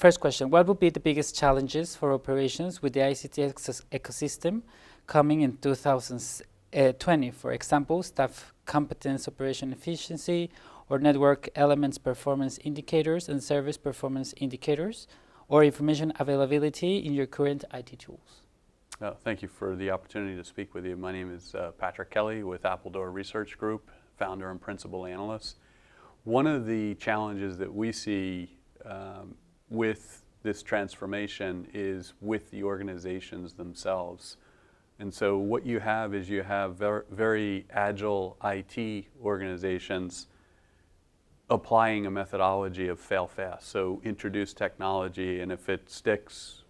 first question, what would be the biggest challenges for operations with the ICT ecosystem coming in 2020? For example, staff competence, operation efficiency, or network elements performance indicators and service performance indicators, or information availability in your current IT tools? Thank you for the opportunity to speak with you. My name is Patrick Kelly with Appledore Research Group, founder and principal analyst. One of the challenges that we see with this transformation is with the organizations themselves. And so what you have is you have very agile IT organizations applying a methodology of fail fast. So introduce technology, and if it sticks,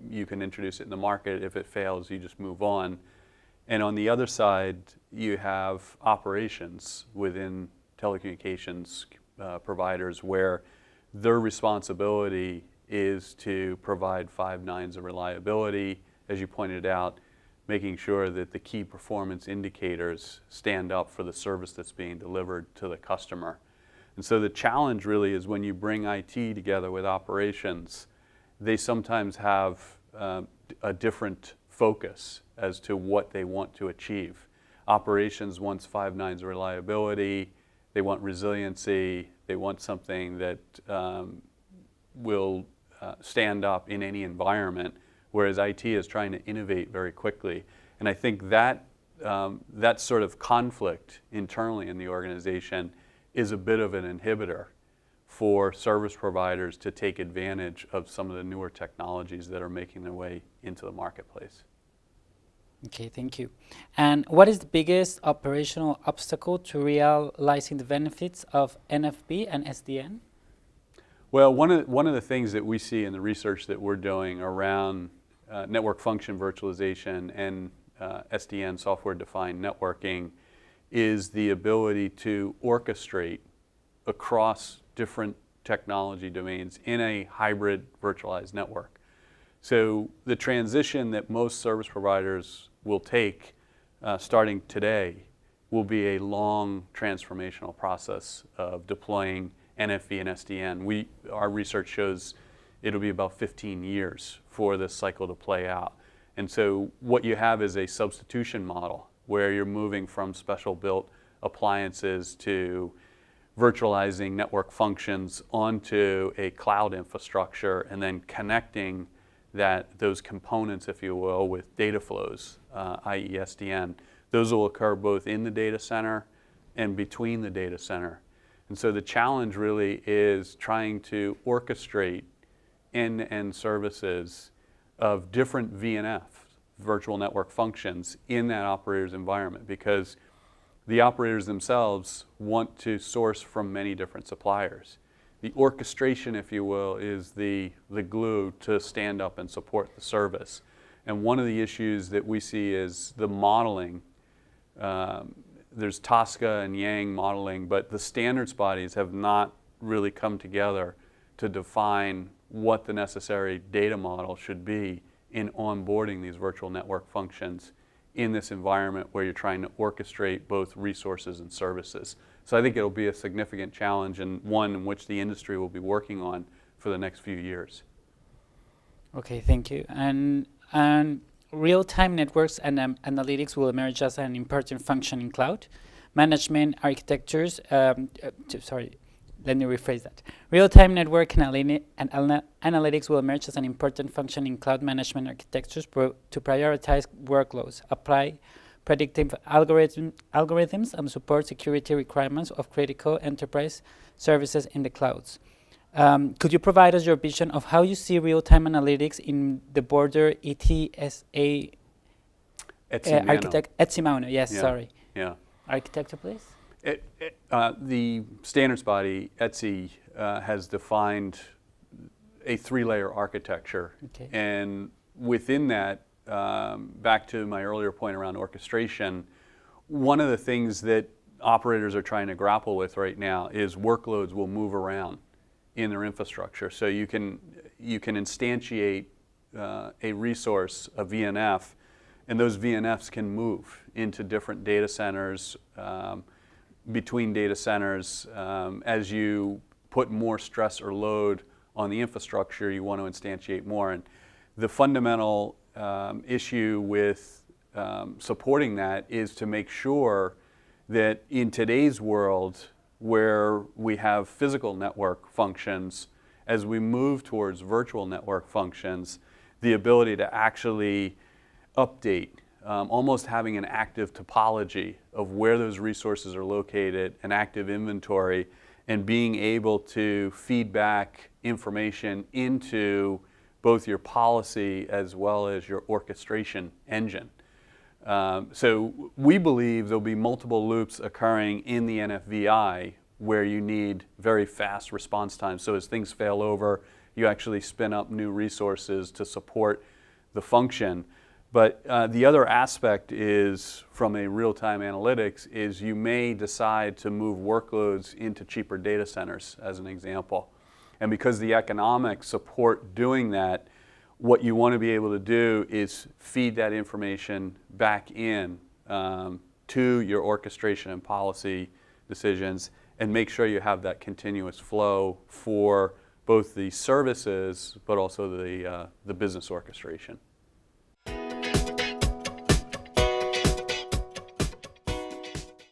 you can introduce it in the market. If it fails, you just move on. And on the other side, you have operations within telecommunications providers where their responsibility is to provide 5 nines of reliability, as you pointed out, making sure that the key performance indicators stand up for the service that's being delivered to the customer. And so the challenge really is when you bring IT together with operations, they sometimes have a different focus as to what they want to achieve. Operations wants 5 nines of reliability, they want resiliency, they want something that will stand up in any environment, whereas IT is trying to innovate very quickly. And I think that that sort of conflict internally in the organization is a bit of an inhibitor for service providers to take advantage of some of the newer technologies that are making their way into the marketplace. Okay, thank you. And what is the biggest operational obstacle to realizing the benefits of NFV and SDN? Well, one of the things that we see in the research that we're doing around network function virtualization and SDN, software-defined networking, is the ability to orchestrate across different technology domains in a hybrid virtualized network. So the transition that most service providers will take starting today will be a long transformational process of deploying NFV and SDN. Our research shows it'll be about 15 years for this cycle to play out. And so what you have is a substitution model where you're moving from special built appliances to virtualizing network functions onto a cloud infrastructure and then connecting those components, if you will, with data flows, i.e. SDN. Those will occur both in the data center and between the data center. And so the challenge really is trying to orchestrate end-to-end services of different VNF, virtual network functions, in that operator's environment, because the operators themselves want to source from many different suppliers. The orchestration, if you will, is the glue to stand up and support the service. And one of the issues that we see is the modeling. There's Tosca and Yang modeling, but the standards bodies have not really come together to define what the necessary data model should be in onboarding these virtual network functions in this environment where you're trying to orchestrate both resources and services. So I think it'll be a significant challenge, and one in which the industry will be working on for the next few years. Okay, thank you. And real-time networks and analytics will emerge as an important function in cloud management architectures. Let me rephrase that. Real-time network and analytics will emerge as an important function in cloud management architectures to prioritize workloads, apply predictive algorithms, and support security requirements of critical enterprise services in the clouds. Could you provide us your vision of how you see real-time analytics in the broader ETSA ETSI-MANO, yes, Yeah. sorry. Yeah. Architecture, please? The standards body, ETSI, has defined a 3-layer architecture. Okay. And within that, back to my earlier point around orchestration, one of the things that operators are trying to grapple with right now is workloads will move around in their infrastructure. So you can instantiate a resource, a VNF, and those VNFs can move into different data centers, between data centers, as you put more stress or load on the infrastructure, you want to instantiate more. And the fundamental issue with supporting that is to make sure that in today's world, where we have physical network functions, as we move towards virtual network functions, the ability to actually update, almost having an active topology of where those resources are located, an active inventory, and being able to feed back information into both your policy as well as your orchestration engine. So we believe there'll be multiple loops occurring in the NFVI where you need very fast response time. So as things fail over, you actually spin up new resources to support the function. But the other aspect is, from a real-time analytics, is you may decide to move workloads into cheaper data centers, as an example. And because the economics support doing that, what you want to be able to do is feed that information back in to your orchestration and policy decisions, and make sure you have that continuous flow for both the services but also the business orchestration.